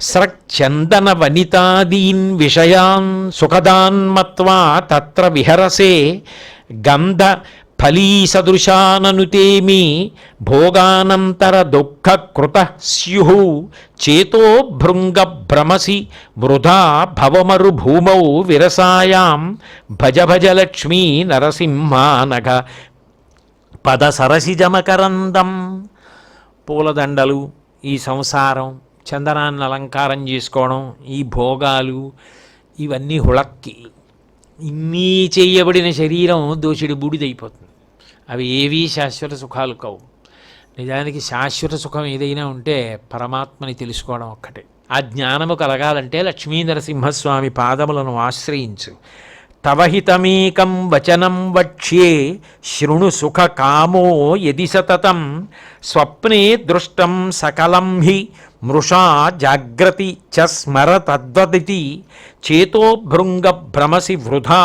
స్రక్చందన వనితాదీన్ విషయాన్ సుఖదాన్ మత్వా తత్ర విహరసే గంధ ఫలీసదృశాననుతే మీ భోగానంతర దుఃఖకృత స్యు చేతో భృంగ భ్రమసి వృధా భవమరు భూమౌ విరసాయాం భజ భజ లక్ష్మీ నరసింహానఘ పద సరసిజమకరందం. పూలదండలు, ఈ సంసారం, చందనాన్ని అలంకారం చేసుకోవడం, ఈ భోగాలు, ఇవన్నీ హుళక్కి. ఇన్నీ చేయబడిన శరీరం దోషిడి బూడిదైపోతుంది. అవి ఏవీ శాశ్వత సుఖాలు కావు. నిజానికి శాశ్వత సుఖం ఏదైనా ఉంటే పరమాత్మని తెలుసుకోవడం ఒక్కటే. ఆ జ్ఞానము కలగాలంటే లక్ష్మీ నరసింహస్వామి పాదములను ఆశ్రయించు. తవహితమేకం వచనం వక్ష్యే శృణు సుఖ కామో యది సతతం స్వప్నే దృష్టం సకలం హి మృషా జాగ్రతి చ స్మర తద్వదితి చేతో భృంగ భ్రమసి వృధా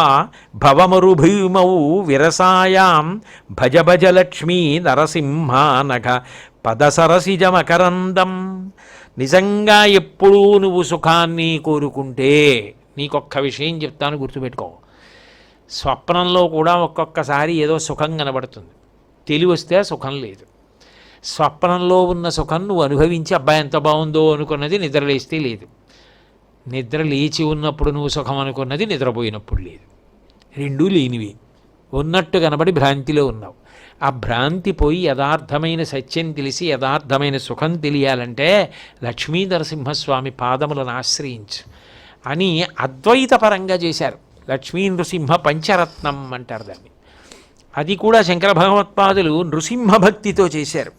భవమరుభూమౌ విరసాయాం భజ భజ లక్ష్మీ నరసింహానఘ పదసరసిజమకరందం. నిజంగా ఎప్పుడూ నువ్వు సుఖాన్ని కోరుకుంటే నీకొక్క విషయం చెప్తాను, గుర్తుపెట్టుకో. స్వప్నంలో కూడా ఒక్కొక్కసారి ఏదో సుఖం కనబడుతుంది, తెలివి వస్తే సుఖం లేదు. స్వప్నంలో ఉన్న సుఖం నువ్వు అనుభవించి అబ్బాయి ఎంత బాగుందో అనుకున్నది నిద్రలేస్తే లేదు. నిద్ర లేచి ఉన్నప్పుడు నువ్వు సుఖం అనుకున్నది నిద్రపోయినప్పుడు లేదు. రెండూ లేనివి. ఉన్నట్టు కనబడి భ్రాంతిలో ఉన్నావు. ఆ భ్రాంతి పోయి యథార్థమైన సత్యం తెలిసి యథార్థమైన సుఖం తెలియాలంటే లక్ష్మీ నరసింహస్వామి పాదములను ఆశ్రయించు అని అద్వైతపరంగా చేశారు. లక్ష్మీ నృసింహ పంచరత్నం అంటారు దాన్ని. అది కూడా శంకర భగవత్పాదులు నృసింహ భక్తితో చేశారు.